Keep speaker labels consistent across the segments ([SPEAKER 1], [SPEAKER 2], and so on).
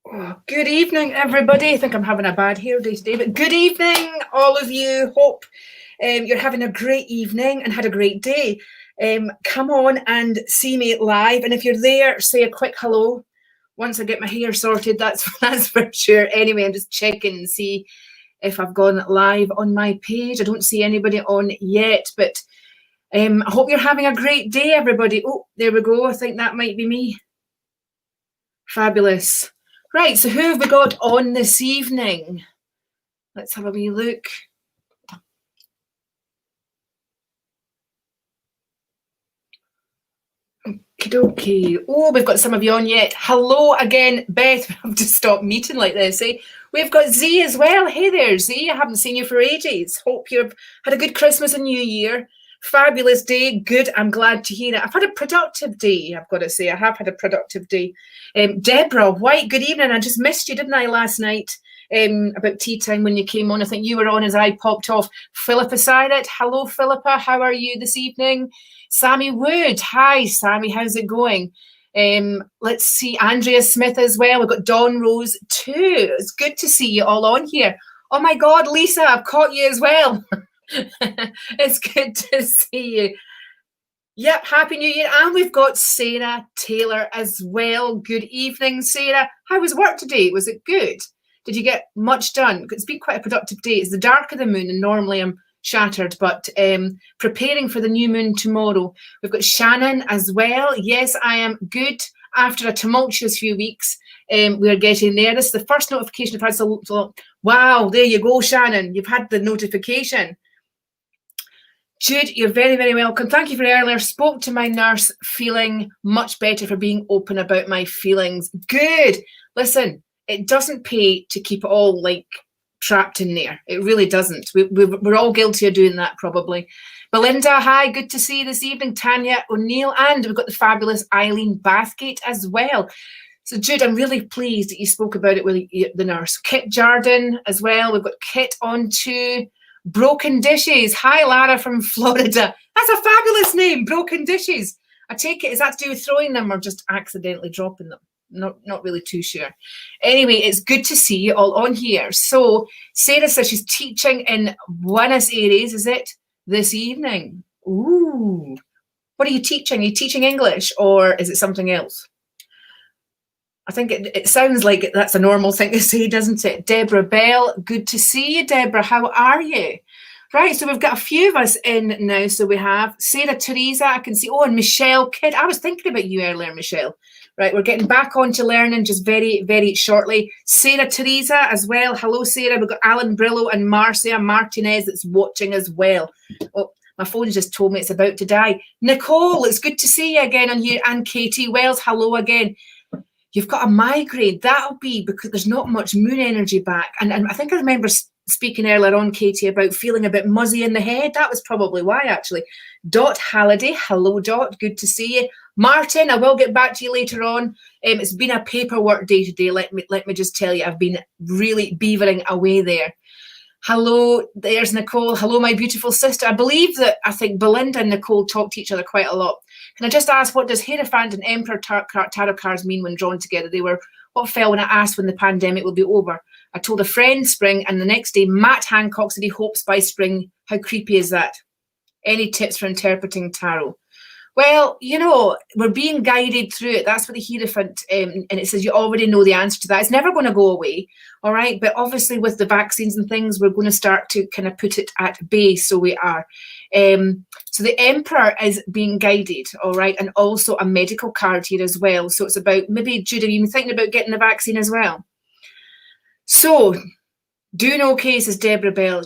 [SPEAKER 1] Oh, good evening, everybody. I think I'm having a bad hair day today, but good evening, all of you. Hope you're having a great evening and had a great day. Come on and see me live, and if you're there, say a quick hello. Once I get my hair sorted, that's for sure. Anyway, I'm just checking and see if I've gone live on my page. I don't see anybody on yet, but I hope you're having a great day, everybody. Oh, there we go. I think that might be me. Fabulous. Right, so who have we got on this evening? Let's have a wee look. Okie. Oh, we've got some of you on yet. Hello again, Beth. I've just stopped meeting like this. Eh? We've got Z as well. Hey there, Z. I haven't seen you for ages. Hope you've had a good Christmas and New Year. Fabulous day. Good. I'm glad to hear it. I've had a productive day, I've got to say. I have had a productive day. Deborah White, good evening. I just missed you, didn't I, last night? About tea time when you came on. I think you were on as I popped off. Philippa Siret. Hello, Philippa. How are you this evening? Sammy Wood. Hi, Sammy. How's it going? Let's see. Andrea Smith as well. We've got Dawn Rose too. It's good to see you all on here. Oh my God, Lisa, I've caught you as well. It's good to see you. Yep, Happy New Year. And we've got Sarah Taylor as well. Good evening, Sarah. How was work today? Was it good? Did you get much done? It's been quite a productive day. It's the dark of the moon and normally I'm shattered, but preparing for the new moon tomorrow. We've got Shannon as well. Yes, I am good. After a tumultuous few weeks, we're getting there. This is the first notification I've had so long. Wow, there you go, Shannon. You've had the notification. Jude, you're very, very welcome. Thank you for earlier. Spoke to my nurse, feeling much better for being open about my feelings. Good. Listen, it doesn't pay to keep it all like trapped in there. It really doesn't. We're all guilty of doing that probably. Belinda, hi, good to see you this evening. Tanya O'Neill, and we've got the fabulous Eileen Bathgate as well. So Jude, I'm really pleased that you spoke about it with the nurse. Kit Jardin as well. We've got Kit on too. Broken Dishes. Hi, Lara from Florida. That's a fabulous name, Broken Dishes. I take it, is that to do with throwing them or just accidentally dropping them? Not really too sure. Anyway, it's good to see you all on here. So Sarah says she's teaching in Buenos Aires, is it, this evening? Ooh. What are you teaching? Are you teaching English or is it something else? I think it sounds like that's a normal thing to say, doesn't it? Deborah Bell, good to see you, Deborah. How are you? Right, so we've got a few of us in now. So we have Sarah Teresa, I can see. Oh, and Michelle Kidd. I was thinking about you earlier, Michelle. Right, we're getting back onto learning just very, very shortly. Sarah Teresa as well. Hello, Sarah. We've got Alan Brillo and Marcia Martinez that's watching as well. Oh, my phone just told me it's about to die. Nicole, it's good to see you again on here. And Katie Wells, hello again. You've got a migraine. That'll be because there's not much moon energy back. And I think I remember speaking earlier on, Katie, about feeling a bit muzzy in the head. That was probably why, actually. Dot Halliday. Hello, Dot. Good to see you. Martin, I will get back to you later on. It's been a paperwork day today. Let me just tell you, I've been really beavering away there. Hello, there's Nicole. Hello, my beautiful sister. I think Belinda and Nicole talk to each other quite a lot. Can I just ask, what does Hierophant and Emperor tarot cards mean when drawn together? They were what fell when I asked when the pandemic will be over. I told a friend spring, and the next day Matt Hancock said he hopes by spring. How creepy is that? Any tips for interpreting tarot? Well, you know, we're being guided through it. That's what the Hierophant, and it says you already know the answer to that. It's never going to go away, all right? But obviously with the vaccines and things, we're going to start to kind of put it at bay, so we are. So the Emperor is being guided, all right? And also a medical card here as well. So it's about, maybe, Judy, are you thinking about getting the vaccine as well? So, doing okay, says Deborah Bell.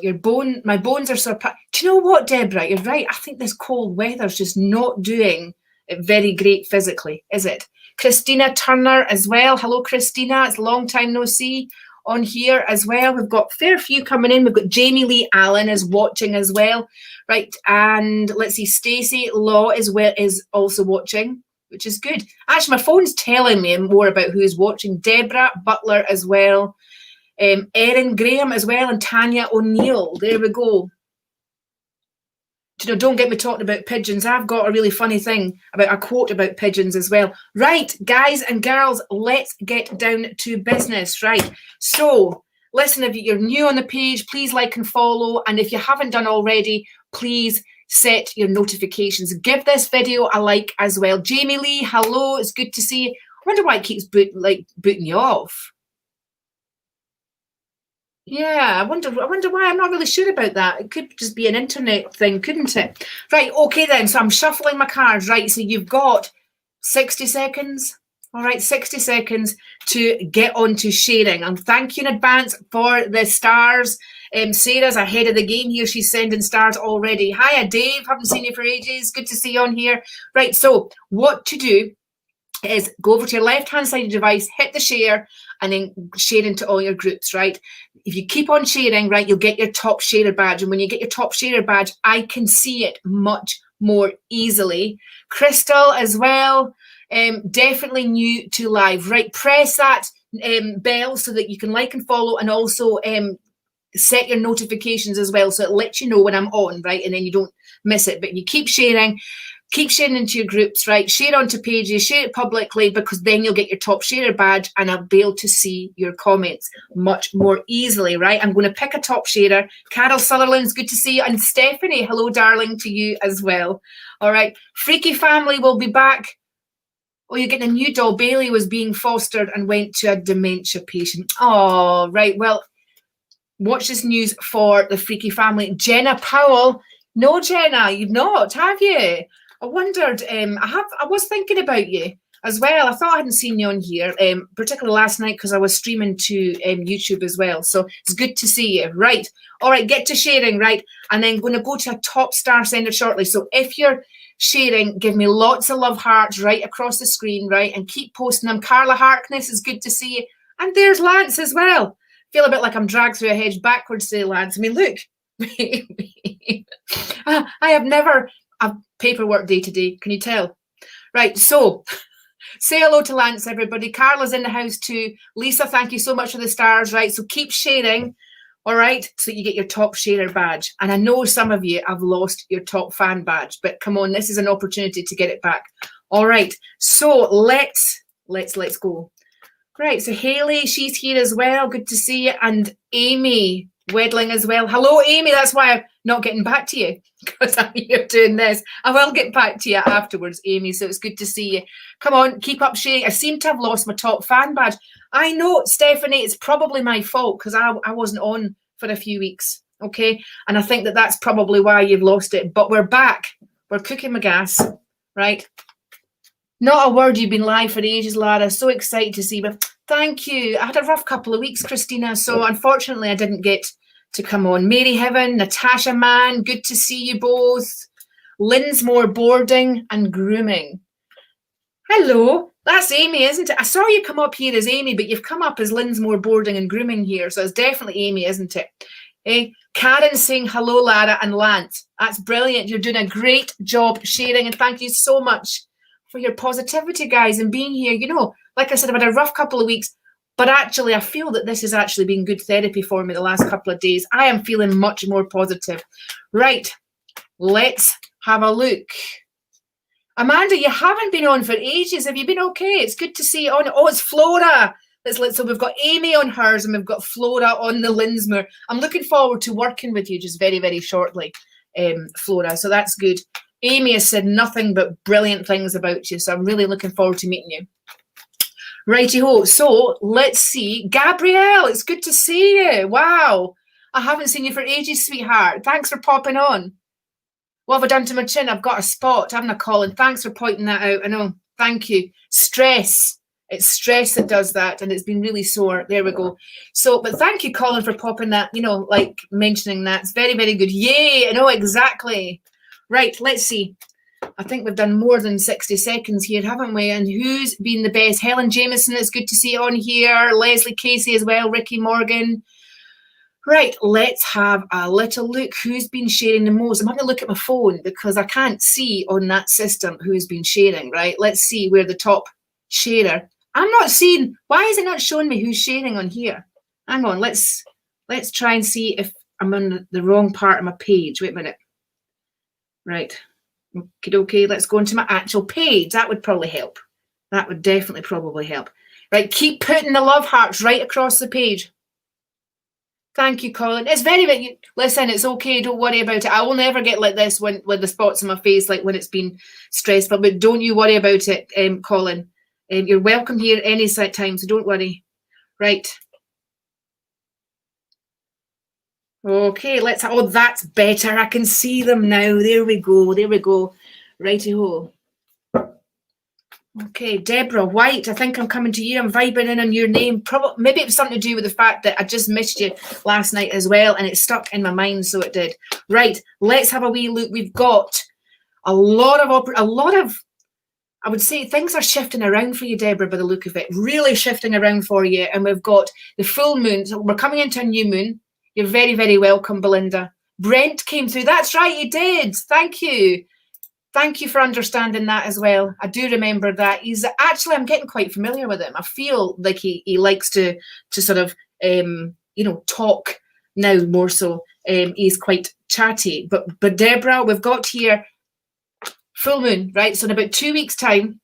[SPEAKER 1] My bones are surprised. Do you know what, Deborah? You're right. I think this cold weather's just not doing it very great physically, is it? Christina Turner as well. Hello, Christina. It's a long time no see on here as well. We've got a fair few coming in. We've got Jamie Lee Allen is watching as well. Right. And let's see, Stacey Law is also watching, which is good. Actually, my phone's telling me more about who is watching. Deborah Butler as well. Erin Graham as well, and Tanya O'Neill. There we go. don't get me talking about pigeons. I've got a really funny thing about a quote about pigeons as well. Right, guys and girls, let's get down to business, right? So, listen, if you're new on the page, please like and follow. And if you haven't done already, please set your notifications. Give this video a like as well. Jamie Lee, hello, it's good to see you. I wonder why it keeps booting you off. Yeah, I wonder why. I'm not really sure about that. It could just be an internet thing, couldn't it? Right, okay then. So I'm shuffling my cards, right? So you've got 60 seconds. All right, 60 seconds to get on to sharing. And thank you in advance for the stars. Sarah's ahead of the game here. She's sending stars already. Hiya, Dave. Haven't seen you for ages. Good to see you on here. Right, so what to do is go over to your left-hand side of your device, hit the share, and then share into all your groups, right? If you keep on sharing, right, you'll get your top sharer badge. And when you get your top sharer badge, I can see it much more easily. Crystal as well, definitely new to live, right? Press that bell so that you can like and follow, and also set your notifications as well, so it lets you know when I'm on, right? And then you don't miss it. But you keep sharing into your groups, right? Share onto pages, share it publicly, because then you'll get your top sharer badge and I'll be able to see your comments much more easily, right? I'm going to pick a top sharer. Carol Sutherland's good to see you. And Stephanie, hello, darling, to you as well. All right. Freaky Family will be back. Oh, you're getting a new doll. Bailey was being fostered and went to a dementia patient. Oh, right. Well, watch this news for the Freaky Family. Jenna Powell. No, Jenna, you've not, have you? I wondered, I was thinking about you as well. I thought I hadn't seen you on here, particularly last night because I was streaming to YouTube as well. So it's good to see you. Right. All right, get to sharing, right? And then going to go to a top star sender shortly. So if you're sharing, give me lots of love hearts right across the screen, right? And keep posting them. Carla Harkness, is good to see you. And there's Lance as well. Feel a bit like I'm dragged through a hedge backwards today, Lance. I mean, look. I have never... a paperwork day today, can you tell? Right, so say hello to Lance, everybody. Carla's in the house too. Lisa, thank you so much for the stars, right? So keep sharing, all right, so that you get your top sharer badge. And I know some of you have lost your top fan badge, but come on, this is an opportunity to get it back. All right, so let's go. Right, so Haley, she's here as well. Good to see you. And Amy Wedling as well. Hello, Amy. That's why I'm not getting back to you, because I'm here doing this. I will get back to you afterwards, Amy, so it's good to see you. Come on, keep up sharing. I seem to have lost my top fan badge. I know, Stephanie, it's probably my fault because I wasn't on for a few weeks, okay? And I think that's probably why you've lost it. But we're back. We're cooking my gas, right? Not a word. You've been live for ages, Lara. So excited to see you. Thank you. I had a rough couple of weeks, Christina, so unfortunately I didn't get to come on. Mary Heaven, Natasha Mann, good to see you both. Linsmore Boarding and Grooming. Hello, that's Amy, isn't it? I saw you come up here as Amy, but you've come up as Linsmore Boarding and Grooming here, so it's definitely Amy, isn't it? Karen saying hello, Lara and Lance. That's brilliant. You're doing a great job sharing, and thank you so much for your positivity, guys, and being here. You know, like I said, I've had a rough couple of weeks, but actually I feel that this has actually been good therapy for me the last couple of days. I am feeling much more positive. Right, let's have a look. Amanda, you haven't been on for ages. Have you been okay? It's good to see you on. Oh, it's Flora. So we've got Amy on hers and we've got Flora on the Linsmore. I'm looking forward to working with you just very, very shortly, Flora, so that's good. Amy has said nothing but brilliant things about you, so I'm really looking forward to meeting you. Righty-ho, so let's see. Gabrielle, it's good to see you. Wow, I haven't seen you for ages, sweetheart. Thanks for popping on. What have I done to my chin? I've got a spot, haven't I, Colin? Thanks for pointing that out. I know, thank you. Stress. It's stress that does that, and it's been really sore. There we go. So, but thank you, Colin, for popping that, you know, like mentioning that. It's very, very good. Yay, I know exactly. Right, let's see. I think we've done more than 60 seconds here, haven't we? And who's been the best? Helen Jameson, it's good to see you on here. Leslie Casey as well. Ricky Morgan. Right, let's have a little look. Who's been sharing the most? I'm having to look at my phone because I can't see on that system who's been sharing, right? Let's see where the top sharer. I'm not seeing. Why is it not showing me who's sharing on here? Hang on, let's try and see if I'm on the wrong part of my page. Wait a minute. Right. Okay, let's go into my actual page. That would probably help. That would definitely probably help. Right, keep putting the love hearts right across the page. Thank you, Colin. It's very, listen, it's okay. Don't worry about it. I will never get like this when the spots on my face, like when it's been stressful, but don't you worry about it, Colin. You're welcome here any time, so don't worry. Right. Okay, oh, that's better. I can see them now. There we go. There we go. Righty-ho. Okay, Deborah White, I think I'm coming to you. I'm vibing in on your name. Probably, maybe it was something to do with the fact that I just missed you last night as well, and it stuck in my mind, so it did. Right, let's have a wee look. We've got a lot of, I would say things are shifting around for you, Deborah, by the look of it. Really shifting around for you. And we've got the full moon. So we're coming into a new moon. You're very, very welcome, Belinda. Brent came through. That's right, he did. Thank you. Thank you for understanding that as well. I do remember that. He's actually, I'm getting quite familiar with him. I feel like he likes to sort of, talk now more so. He's quite chatty. But Deborah, we've got here full moon, right? So in about 2 weeks' time,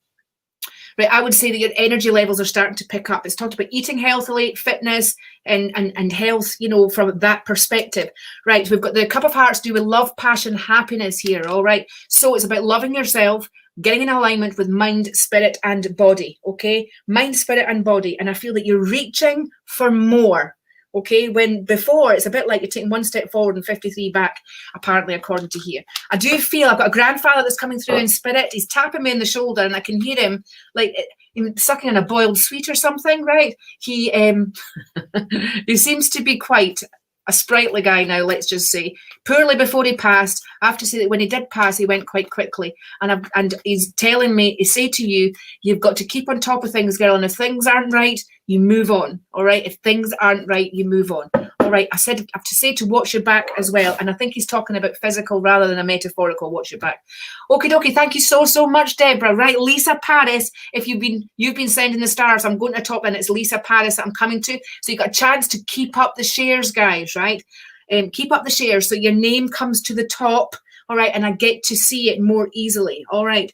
[SPEAKER 1] right, I would say that your energy levels are starting to pick up. It's talked about eating healthily, fitness, and health, from that perspective. Right, we've got the Cup of Hearts do with love, passion, happiness here, all right? So it's about loving yourself, getting in alignment with mind, spirit, and body, okay? Mind, spirit, and body. And I feel that you're reaching for more, okay? When before, it's a bit like you're taking one step forward and 53 back, apparently, according to here. I do feel I've got a grandfather that's coming through in spirit. He's tapping me in the shoulder, and I can hear him like sucking on a boiled sweet or something, right? He he seems to be quite a sprightly guy now, let's just say. Poorly before he passed. I have to say that when he did pass, he went quite quickly. And he's telling me, he say to you, you've got to keep on top of things, girl. And if things aren't right, you move on. All right. If things aren't right, you move on. All right. I have to say to watch your back as well. And I think he's talking about physical rather than a metaphorical watch your back. Okie dokie. Thank you so much, Deborah. Right. Lisa Paris, if you've been sending the stars, I'm going to top, and it's Lisa Paris that I'm coming to. So you got a chance to keep up the shares, guys, right? Keep up the shares so your name comes to the top. All right. And I get to see it more easily. All right.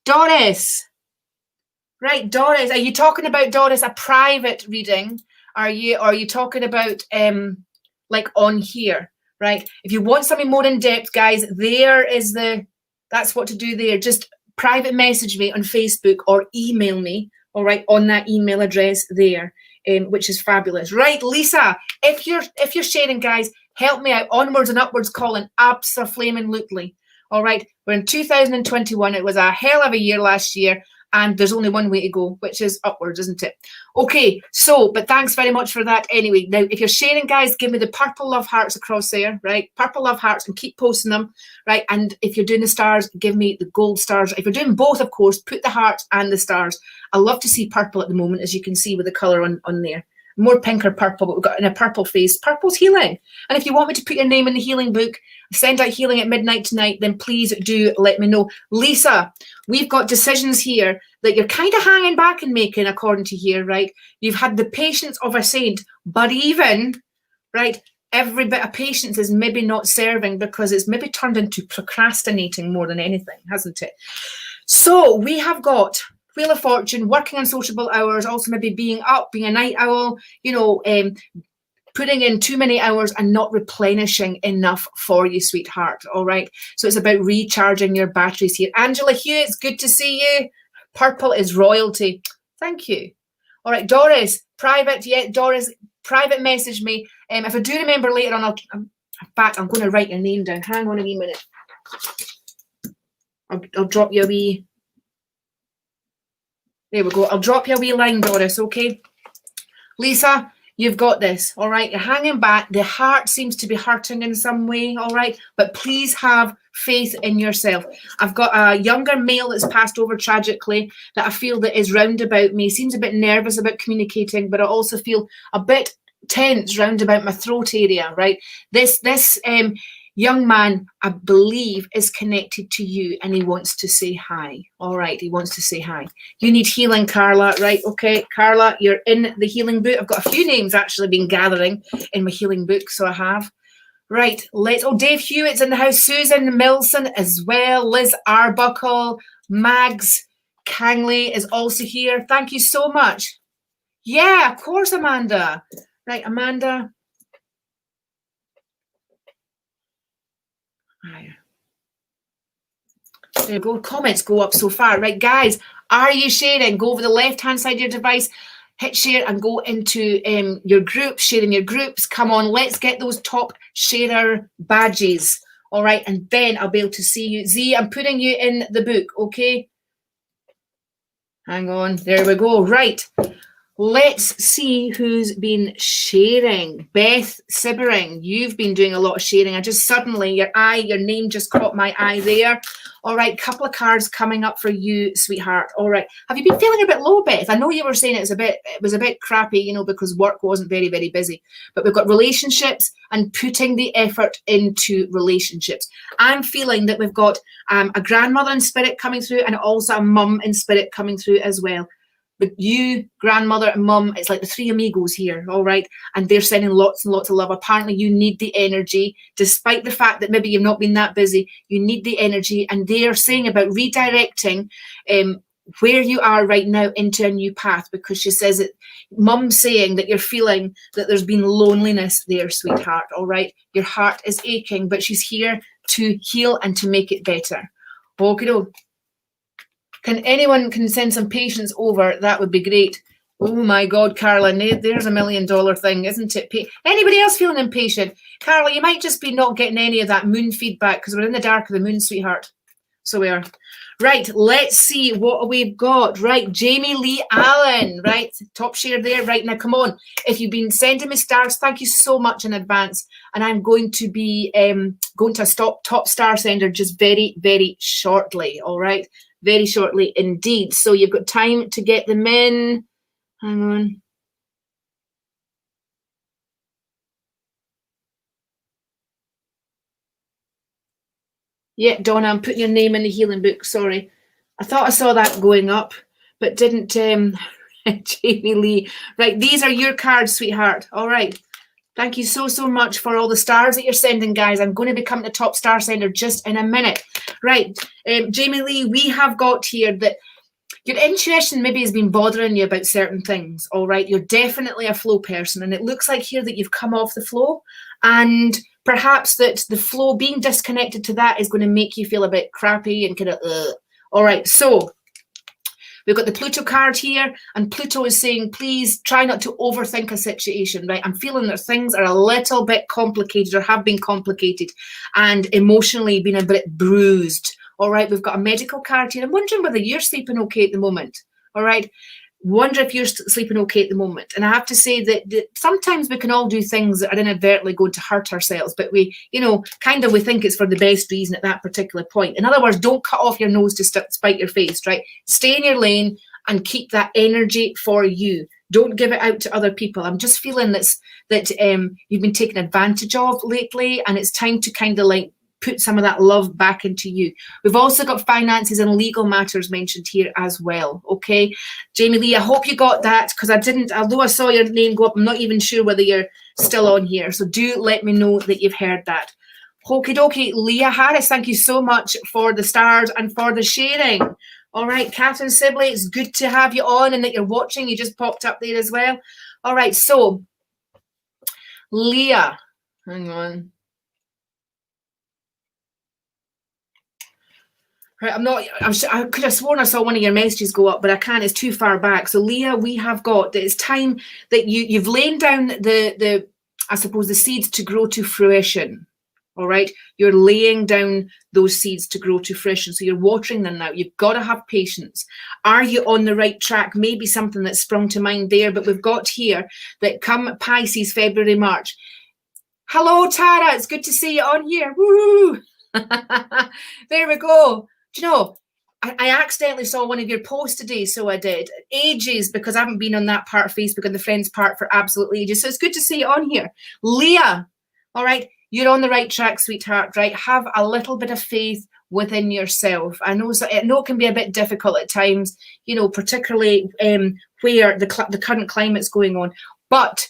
[SPEAKER 1] Doris. Right, Doris, are you talking about, Doris, a private reading? Are you talking about like on here, right? If you want something more in depth, guys, that's what to do there. Just private message me on Facebook or email me, all right, on that email address there, which is fabulous. Right, Lisa, if you're sharing, guys, help me out. Onwards and upwards, Colin, abso-flaming-lutely. All right, we're in 2021. It was a hell of a year last year. And there's only one way to go, which is upwards, isn't it? Okay, but thanks very much for that anyway. Now, if you're sharing, guys, give me the purple love hearts across there, right? Purple love hearts, and keep posting them, right? And if you're doing the stars, give me the gold stars. If you're doing both, of course, put the hearts and the stars. I love to see purple at the moment, as you can see with the colour on there. More pink or purple, but we've got in a purple face. Purple's healing. And if you want me to put your name in the healing book, send out healing at midnight tonight, then please do let me know. Lisa, we've got decisions here that you're kind of hanging back and making, according to here, right? You've had the patience of a saint, but even, right, every bit of patience is maybe not serving because it's maybe turned into procrastinating more than anything, hasn't it? So we have got Wheel of Fortune, working unsociable hours, also maybe being up, being a night owl, putting in too many hours and not replenishing enough for you, sweetheart. All right. So it's about recharging your batteries here. Angela Hugh, it's good to see you. Purple is royalty. Thank you. All right, Doris, private. Yeah, Doris, private message me. If I do remember later on, in fact, I'm going to write your name down. Hang on a wee minute. I'll drop you a wee. There we go. I'll drop you a wee line, Doris, okay? Lisa, you've got this, all right? You're hanging back. The heart seems to be hurting in some way, all right? But please have faith in yourself. I've got a younger male that's passed over tragically that I feel that is round about me. Seems a bit nervous about communicating, but I also feel a bit tense round about my throat area, right? This young man, I believe, is connected to you and he wants to say hi. All right, he wants to say hi. You need healing, Carla, right? Okay, Carla, you're in the healing book. I've got a few names actually been gathering in my healing book, so I have. Right, Dave Hewitt's in the house, Susan Milson as well, Liz Arbuckle, Mags Kangley is also here. Thank you so much. Yeah, of course, Amanda. Right, Amanda. There you go. Comments go up so far. Right, guys, are you sharing? Go over the left-hand side of your device, hit share and go into your group, sharing your groups. Come on, let's get those top sharer badges. All right, and then I'll be able to see you. Z, I'm putting you in the book, okay? Hang on, there we go. Right, let's see who's been sharing. Beth Sibbering, you've been doing a lot of sharing. I just suddenly, your name just caught my eye there. All right, couple of cards coming up for you, sweetheart. All right, have you been feeling a bit low, Beth? I know you were saying it was a bit crappy, you know, because work wasn't very, very busy. But we've got relationships and putting the effort into relationships. I'm feeling that we've got a grandmother in spirit coming through and also a mum in spirit coming through as well. But you, grandmother and mum, it's like the three amigos here, all right? And they're sending lots and lots of love. Apparently you need the energy, despite the fact that maybe you've not been that busy, you need the energy. And they are saying about redirecting where you are right now into a new path, because she says that mum's saying that you're feeling that there's been loneliness there, sweetheart, all right? Your heart is aching, but she's here to heal and to make it better. Okay. Can anyone send some patience over? That would be great. Oh my God, Carla, there's $1 million thing, isn't it? Anybody else feeling impatient? Carla, you might just be not getting any of that moon feedback because we're in the dark of the moon, sweetheart. So we are. Right, let's see what we've got. Right, Jamie Lee Allen, right? Top share there. Right, now come on. If you've been sending me stars, thank you so much in advance. And I'm going to be going to a top star sender just very, very shortly, all right? Very shortly indeed. So you've got time to get them in. Hang on. Yeah, Donna, I'm putting your name in the healing book. Sorry. I thought I saw that going up, but didn't. Jamie Lee. Right, these are your cards, sweetheart. All right. Thank you so, so much for all the stars that you're sending, guys. I'm going to become the top star sender just in a minute. Right, Jamie Lee, we have got here that your intuition maybe has been bothering you about certain things, all right? You're definitely a flow person, and it looks like here that you've come off the flow, and perhaps that the flow, being disconnected to that, is going to make you feel a bit crappy and kind of, all right, so we've got the Pluto card here, and Pluto is saying, please try not to overthink a situation, right? I'm feeling that things are a little bit complicated or have been complicated and emotionally been a bit bruised, all right? We've got a medical card here. I'm wondering whether you're sleeping okay at the moment, all right? Wonder if you're sleeping okay at the moment. And I have to say that sometimes we can all do things that are inadvertently going to hurt ourselves, but we, you know, we think it's for the best reason at that particular point. In other words, don't cut off your nose to spite your face, right? Stay in your lane and keep that energy for you. Don't give it out to other people. I'm just feeling that you've been taken advantage of lately, and it's time to kind of like put some of that love back into you. We've also got finances and legal matters mentioned here as well, okay? Jamie Lee, I hope you got that, because I didn't, although I saw your name go up, I'm not even sure whether you're still on here, so do let me know that you've heard that. Okie dokie, Leah Harris, thank you so much for the stars and for the sharing. All right, Catherine Sibley, it's good to have you on and that you're watching. You just popped up there as well. All right, so Leah, hang on. Right, I could have sworn I saw one of your messages go up, but I can't. It's too far back. So Leah, we have got that it's time that you've laid down the I suppose the seeds to grow to fruition. All right, you're laying down those seeds to grow to fruition. So you're watering them now. You've got to have patience. Are you on the right track? Maybe something that's sprung to mind there, but we've got here that come Pisces, February, March. Hello, Tara. It's good to see you on here. Woo! There we go. Do you know, I accidentally saw one of your posts today, so I did. Ages, because I haven't been on that part of Facebook and the friends part for absolutely ages. So it's good to see you on here. Leah, all right, you're on the right track, sweetheart, right? Have a little bit of faith within yourself. I know it can be a bit difficult at times, you know, particularly where the current climate's going on, but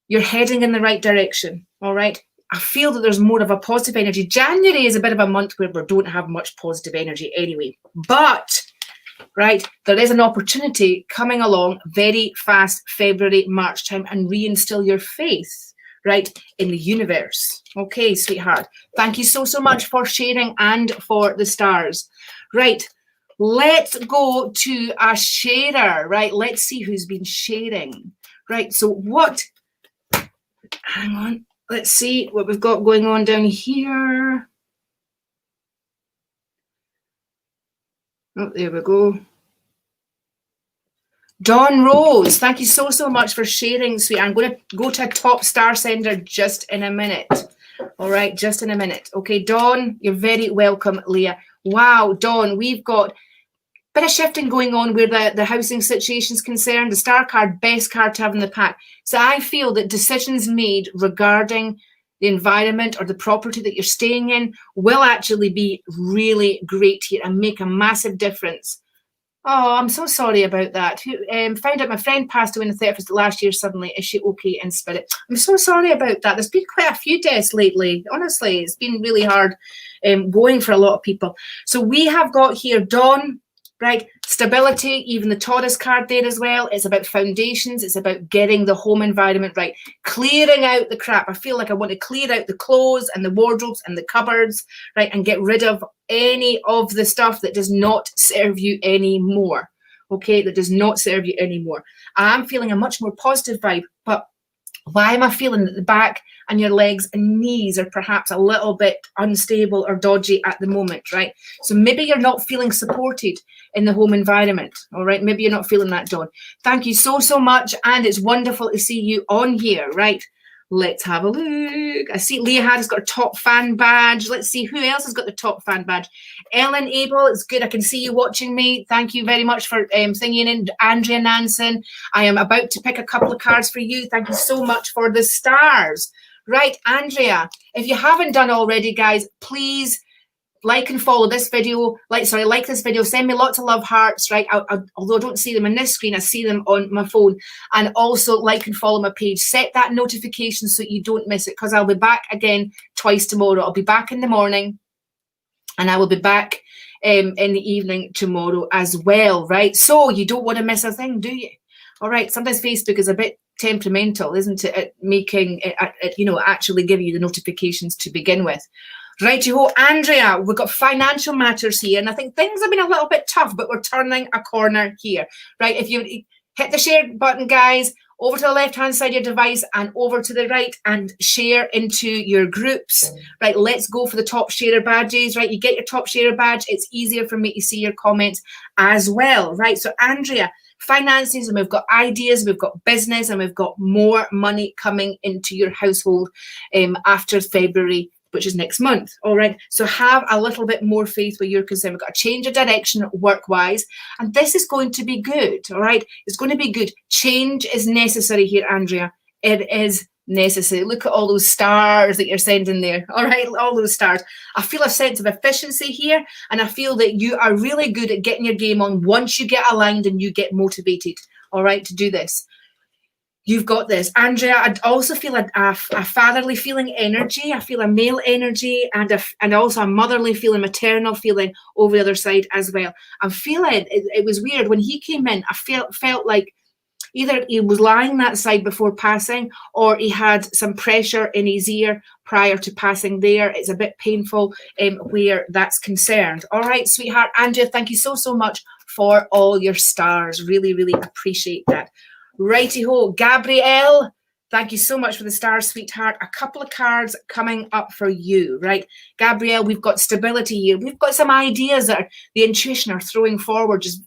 [SPEAKER 1] you're heading in the right direction, all right? I feel that there's more of a positive energy. January is a bit of a month where we don't have much positive energy anyway. But, right, there is an opportunity coming along very fast, February, March time, and reinstill your faith, right, in the universe. Okay, sweetheart. Thank you so, so much for sharing and for the stars. Right, let's go to a sharer, right? Let's see who's been sharing. Right, so what, hang on, let's see what we've got going on down here. Oh, there we go. Dawn Rose, thank you so, so much for sharing, sweet. I'm going to go to a top star sender just in a minute. All right, just in a minute. Okay, Dawn, you're very welcome, Leah. Wow, Dawn, we've got a bit of shifting going on where the housing situation is concerned. The star card, best card to have in the pack. So I feel that decisions made regarding the environment or the property that you're staying in will actually be really great here and make a massive difference. Oh, I'm so sorry about that. Found out my friend passed away on the 31st last year suddenly. Is she okay in spirit? I'm so sorry about that. There's been quite a few deaths lately. Honestly, it's been really hard going for a lot of people. So we have got here Dawn, right? Stability, even the Taurus card there as well. It's about foundations. It's about getting the home environment right. Clearing out the crap. I feel like I want to clear out the clothes and the wardrobes and the cupboards, right? And get rid of any of the stuff that does not serve you anymore. Okay, that does not serve you anymore. I'm feeling a much more positive vibe, but why am I feeling that the back and your legs and knees are perhaps a little bit unstable or dodgy at the moment, right? So maybe you're not feeling supported in the home environment, all right? Maybe you're not feeling that, Dawn. Thank you so, so much, and it's wonderful to see you on here, right? Let's have a look. I see Leah has got a top fan badge. Let's see who else has got the top fan badge. Ellen Abel, it's good. I can see you watching me. Thank you very much for singing in. Andrea Nansen, I am about to pick a couple of cards for you. Thank you so much for the stars. Right, Andrea, if you haven't done already, guys, please like and follow this video. Like this video. Send me lots of love hearts, right? Although I don't see them on this screen, I see them on my phone. And also like and follow my page. Set that notification so you don't miss it, because I'll be back again twice tomorrow. I'll be back in the morning and I will be back in the evening tomorrow as well, right? So you don't want to miss a thing, do you? All right, sometimes Facebook is a bit temperamental, isn't it, at making it, actually give you the notifications to begin with. Righty-ho, Andrea, we've got financial matters here, and I think things have been a little bit tough, but we're turning a corner here, right? If you hit the share button, guys, over to the left-hand side of your device and over to the right and share into your groups, right? Let's go for the top sharer badges, right? You get your top sharer badge. It's easier for me to see your comments as well, right? So, Andrea, finances, and we've got ideas, we've got business, and we've got more money coming into your household after February, which is next month. All right, so have a little bit more faith where you're concerned. We've got a change of direction work-wise, and this is going to be good. All right, it's going to be good. Change is necessary here, Andrea. It is necessary. Look at all those stars that you're sending there. All right, all those stars. I feel a sense of efficiency here, and I feel that you are really good at getting your game on once you get aligned and you get motivated, all right, to do this. You've got this. Andrea, I also feel a fatherly feeling energy. I feel a male energy and also a motherly feeling, maternal feeling over the other side as well. I'm feeling, it was weird. When he came in, I felt like either he was lying that side before passing, or he had some pressure in his ear prior to passing there. It's a bit painful where that's concerned. All right, sweetheart. Andrea, thank you so, so much for all your stars. Really, really appreciate that. Righty-ho, Gabrielle, thank you so much for the stars, sweetheart. A couple of cards coming up for you, right? Gabrielle, we've got stability here. We've got some ideas that the intuition are throwing forward just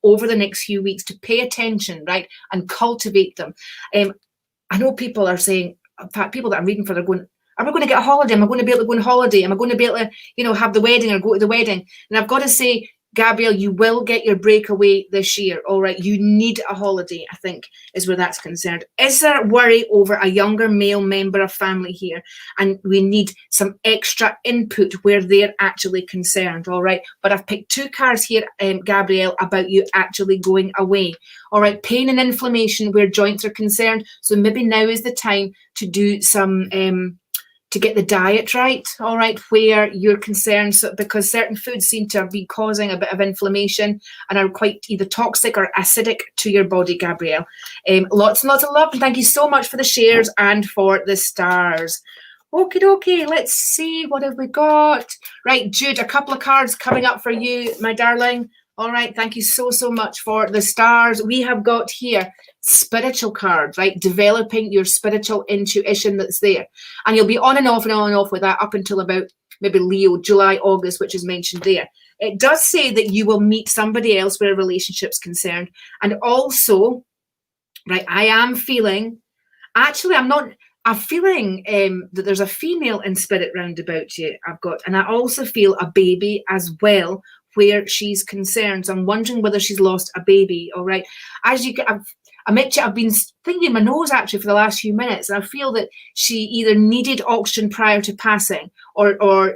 [SPEAKER 1] over the next few weeks to pay attention, right, and cultivate them. I know people are saying, in fact, people that I'm reading for, they're going, are we going to get a holiday? Am I going to be able to go on holiday? Am I going to be able to, have the wedding or go to the wedding? And I've got to say, Gabrielle, you will get your breakaway this year, all right? You need a holiday, I think, is where that's concerned. Is there worry over a younger male member of family here? And we need some extra input where they're actually concerned, all right? But I've picked two cards here, Gabrielle, about you actually going away, all right? Pain and inflammation where joints are concerned. So maybe now is the time to do some to get the diet right, all right, where you're concerned, so, because certain foods seem to be causing a bit of inflammation and are quite either toxic or acidic to your body, Gabrielle. Lots and lots of love, and thank you so much for the shares and for the stars. Okie dokie, let's see, what have we got? Right, Jude, a couple of cards coming up for you, my darling. All right, thank you so much for the stars. We have got here spiritual cards, right? Developing your spiritual intuition that's there. And you'll be on and off and on and off with that up until about maybe Leo, July, August, which is mentioned there. It does say that you will meet somebody else where a relationship's concerned. And also, right, I am feeling, actually, I'm feeling that there's a female in spirit round about you. And I also feel a baby as well, where she's concerned. So I'm wondering whether she's lost a baby. All right. As you get, I've been thinking in my nose actually for the last few minutes, and I feel that she either needed oxygen prior to passing, or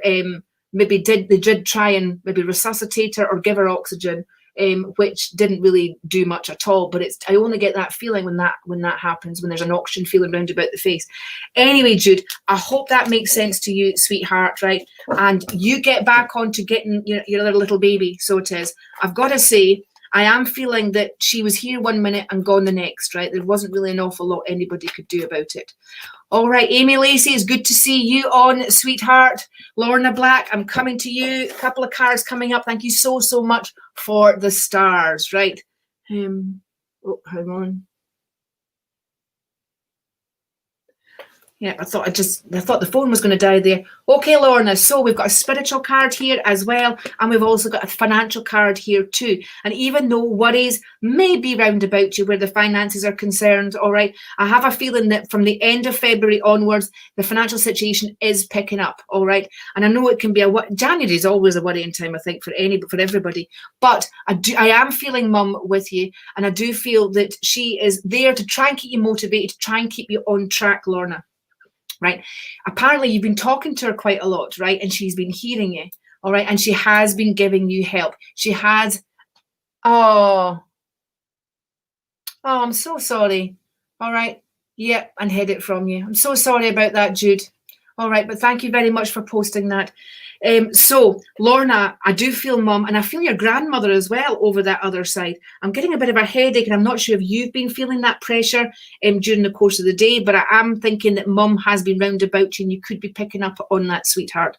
[SPEAKER 1] maybe they did try and maybe resuscitate her or give her oxygen, which didn't really do much at all. But I only get that feeling when that happens, when there's an oxygen feeling round about the face. Anyway, Jude, I hope that makes sense to you, sweetheart, right? And you get back on to getting your other little baby, so it is. I've got to say, I am feeling that she was here one minute and gone the next, right? There wasn't really an awful lot anybody could do about it. All right, Amy Lacey, it's good to see you on, sweetheart. Lorna Black, I'm coming to you. A couple of cards coming up. Thank you so much for the stars, right? Oh, hang on. Yeah, I thought the phone was going to die there. Okay, Lorna, so we've got a spiritual card here as well, and we've also got a financial card here too. And even though worries may be round about you where the finances are concerned, all right, I have a feeling that from the end of February onwards, the financial situation is picking up, all right? And I know it can be January is always a worrying time, I think, for everybody. But I am feeling Mum with you, and I do feel that she is there to try and keep you motivated, to try and keep you on track, Lorna. Right. Apparently you've been talking to her quite a lot, right? And she's been hearing you. All right. And she has been giving you help. She has. Oh, I'm so sorry. All right. Yep. And hid it from you. I'm so sorry about that, Jude. All right. But thank you very much for posting that. So, Lorna, I do feel Mum, and I feel your grandmother as well over that other side. I'm getting a bit of a headache, and I'm not sure if you've been feeling that pressure during the course of the day, but I am thinking that Mum has been round about you, and you could be picking up on that, sweetheart.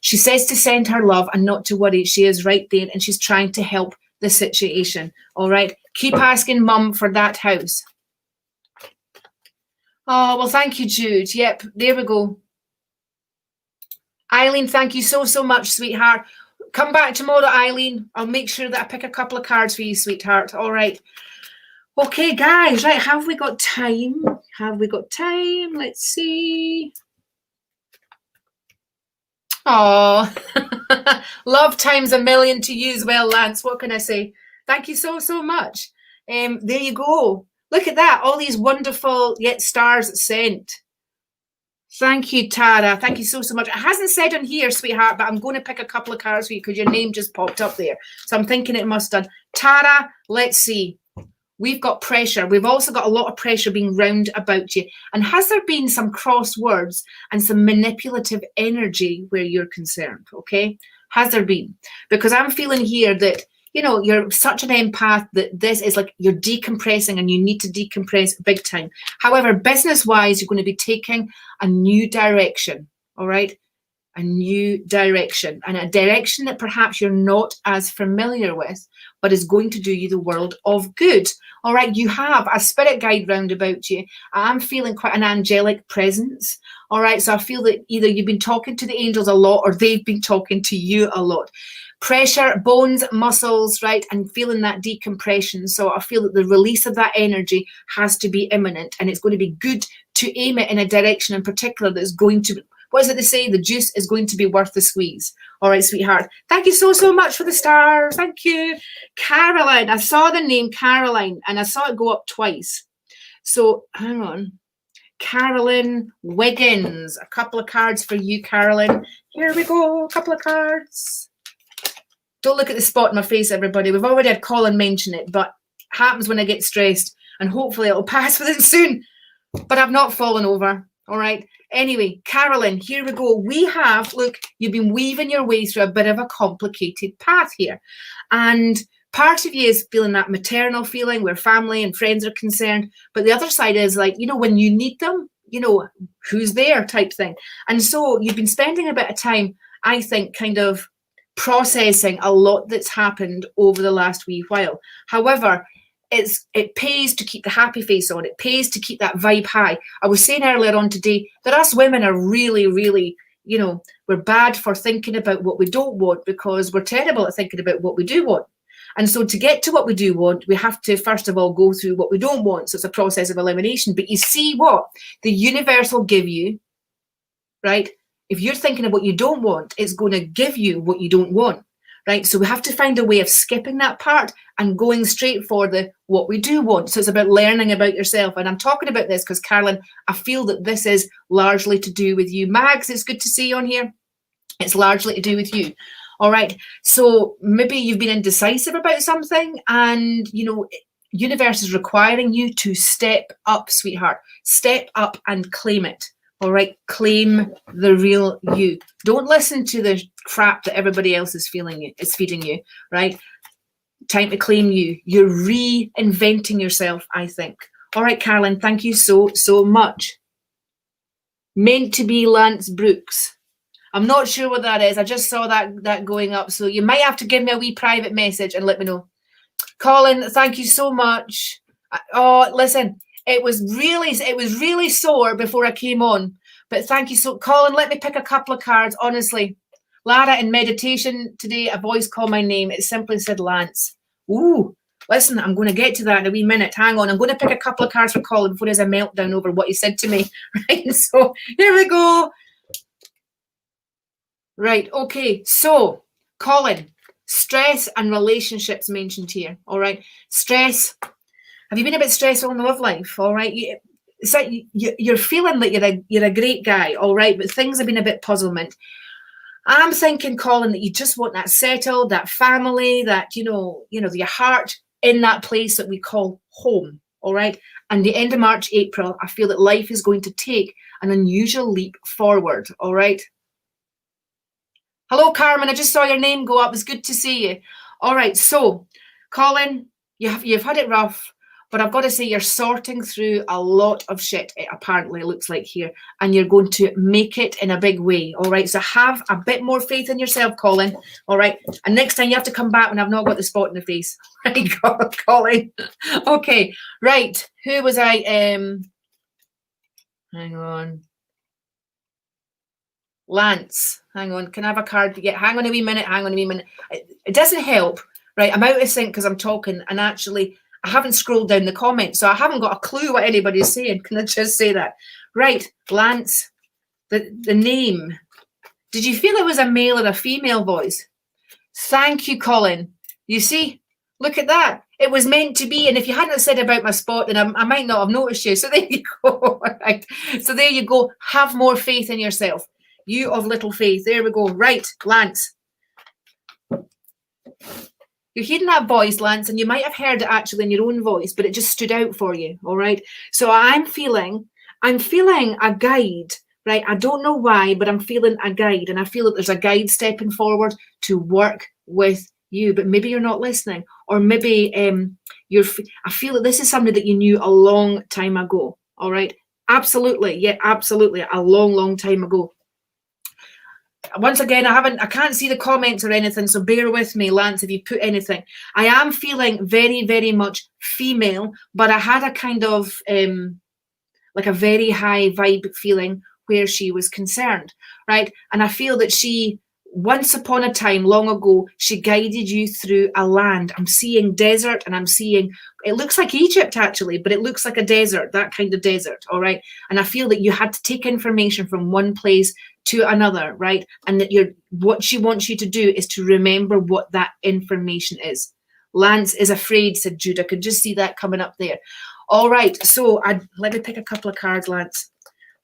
[SPEAKER 1] She says to send her love and not to worry. She is right there, and she's trying to help the situation. All right. Keep asking Mum for that house. Oh, well, thank you, Jude. Yep, there we go. Eileen, thank you so much, sweetheart. Come back tomorrow, Eileen. I'll make sure that I pick a couple of cards for you, sweetheart. All right. Okay, guys. Right, have we got time? Have we got time? Let's see. Oh, love times a million to you as well, Lance. What can I say? Thank you so much. There you go. Look at that. All these wonderful yet stars sent. Thank you, Tara. Thank you so much. It hasn't said on here, sweetheart, but I'm going to pick a couple of cards for you because your name just popped up there. So I'm thinking it must have done. Tara, let's see. We've got pressure. We've also got a lot of pressure being round about you. And has there been some cross words and some manipulative energy where you're concerned? Okay. Has there been? Because I'm feeling here that, you're such an empath that this is like you're decompressing, and you need to decompress big time. However, business-wise, you're going to be taking a new direction, all right? A new direction, and a direction that perhaps you're not as familiar with, but is going to do you the world of good, all right? You have a spirit guide round about you. I'm feeling quite an angelic presence, all right? So I feel that either you've been talking to the angels a lot or they've been talking to you a lot. Pressure, bones, muscles, right? And feeling that decompression. So I feel that the release of that energy has to be imminent, and it's going to be good to aim it in a direction in particular that's going to, what is it they say? The juice is going to be worth the squeeze. All right, sweetheart. Thank you so much for the stars. Thank you. Caroline, I saw the name Caroline, and I saw it go up twice. So hang on. Carolyn Wiggins. A couple of cards for you, Carolyn. Here we go. A couple of cards. Don't look at the spot in my face, everybody. We've already had Colin mention it, but it happens when I get stressed, and hopefully it'll pass within soon. But I've not fallen over. All right. Anyway, Carolyn, here we go. We have, look, you've been weaving your way through a bit of a complicated path here. And part of you is feeling that maternal feeling where family and friends are concerned. But the other side is like, you know, when you need them, you know, who's there type thing. And so you've been spending a bit of time, I think, kind of processing a lot that's happened over the last wee while. However, it pays to keep the happy face on. It pays to keep that vibe high. I was saying earlier on today that us women are really, really, you know, we're bad for thinking about what we don't want because we're terrible at thinking about what we do want. And so to get to what we do want, we have to, first of all, go through what we don't want. So it's a process of elimination. But you see what? The universe will give you, right? If you're thinking of what you don't want, it's going to give you what you don't want, right? So we have to find a way of skipping that part and going straight for the what we do want. So it's about learning about yourself. And I'm talking about this because, Carolyn, I feel that this is largely to do with you. Mags, it's good to see you on here. It's largely to do with you. All right. So maybe you've been indecisive about something and, you know, universe is requiring you to step up, sweetheart. Step up and claim it. All right. Claim the real you. Don't listen to the crap that everybody else is feeding you. Right. Time to claim you. You're reinventing yourself, I think. All right, Carolyn. Thank you so much. Meant to be Lance Brooks. I'm not sure what that is. I just saw that going up. So you might have to give me a wee private message and let me know. Colin, thank you so much. Oh, listen, it was really sore before I came on. But thank you so, Colin, let me pick a couple of cards, honestly. Lara, in meditation today, a voice called my name. It simply said Lance. Ooh, listen, I'm going to get to that in a wee minute. Hang on. I'm going to pick a couple of cards for Colin before he has a meltdown over what he said to me. Right, so here we go. Right, okay, so Colin, stress and relationships mentioned here, all right? Stress, have you been a bit stressful in the love life, all right? It's like you're feeling like you're a great guy, all right, but things have been a bit puzzlement. I'm thinking, Colin, that you just want that settled, that family, that, you know, your heart in that place that we call home, all right? And the end of March, April, I feel that life is going to take an unusual leap forward, all right? Hello, Carmen. I just saw your name go up. It's good to see you. All right. So, Colin, you've had it rough, but I've got to say you're sorting through a lot of shit, it apparently looks like here, and you're going to make it in a big way. All right. So have a bit more faith in yourself, Colin. All right. And next time you have to come back when I've not got the spot in the face. Right, Colin. Okay. Right. Who was I? Hang on. Lance, hang on, can I have a card? Yeah, hang on a wee minute, It doesn't help, right? I'm out of sync because I'm talking and actually I haven't scrolled down the comments, so I haven't got a clue what anybody's saying. Can I just say that? Right, Lance, the name. Did you feel it was a male or a female voice? Thank you, Colin. You see, look at that. It was meant to be, and if you hadn't said about my spot, then I might not have noticed you. So there you go. Right. So there you go. Have more faith in yourself. You of little faith. There we go. Right, Lance. You're hearing that voice, Lance, and you might have heard it actually in your own voice, but it just stood out for you, all right? So I'm feeling a guide, right? I don't know why, but I'm feeling a guide, and I feel that there's a guide stepping forward to work with you, but maybe you're not listening, or maybe I feel that this is somebody that you knew a long time ago, all right? Absolutely, yeah, absolutely, a long time ago. Once again, I can't see the comments or anything, so bear with me, Lance, if you put anything. I am feeling very much female, but I had a kind of like a very high vibe feeling where she was concerned, right? And I feel that she, once upon a time, long ago, she guided you through a land. I'm seeing desert, and I'm seeing, it looks like Egypt actually, but it looks like a desert, that kind of desert, all right? And I feel that you had to take information from one place to another, right? And that what she wants you to do is to remember what that information is. Lance is afraid, said Jude. I could just see that coming up there. All right, so let me pick a couple of cards, Lance.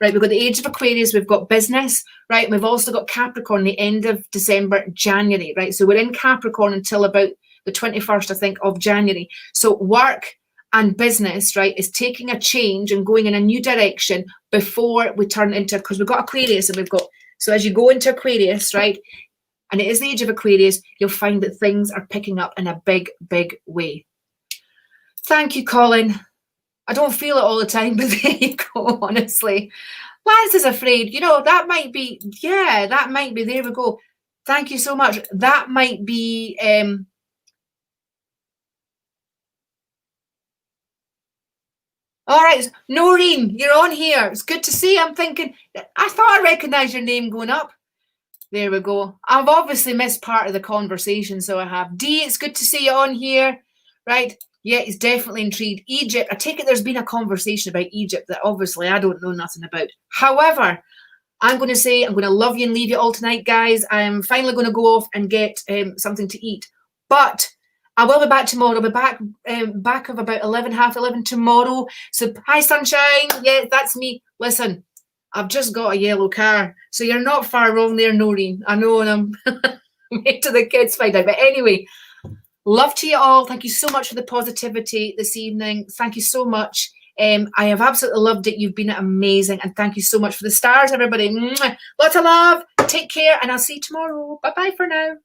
[SPEAKER 1] Right, we've got the Age of Aquarius, we've got business, right? We've also got Capricorn, the end of December, January, right? So we're in Capricorn until about the 21st, I think, of January. So work and business, right, is taking a change and going in a new direction before we turn into, because we've got Aquarius and we've got, so as you go into Aquarius, right, and it is the age of Aquarius, you'll find that things are picking up in a big, big way. Thank you, Colin. I don't feel it all the time, but there you go, honestly. Lance is afraid, you know, that might be, yeah, that might be, there we go. Thank you so much. That might be, all right, Noreen, you're on here. It's good to see you. I'm thinking, I thought I recognised your name going up. There we go. I've obviously missed part of the conversation, so I have. Dee, it's good to see you on here. Right, yeah, he's definitely intrigued. Egypt, I take it there's been a conversation about Egypt that obviously I don't know nothing about. However, I'm going to say I'm going to love you and leave you all tonight, guys. I'm finally going to go off and get something to eat. But I will be back tomorrow. I'll be back of about 11, half 11 tomorrow. So, hi, sunshine. Yeah, that's me. Listen, I've just got a yellow car. So you're not far wrong there, Noreen. I know, and I'm made to the kids find out. But anyway, love to you all. Thank you so much for the positivity this evening. Thank you so much. I have absolutely loved it. You've been amazing. And thank you so much for the stars, everybody. Mwah. Lots of love. Take care. And I'll see you tomorrow. Bye-bye for now.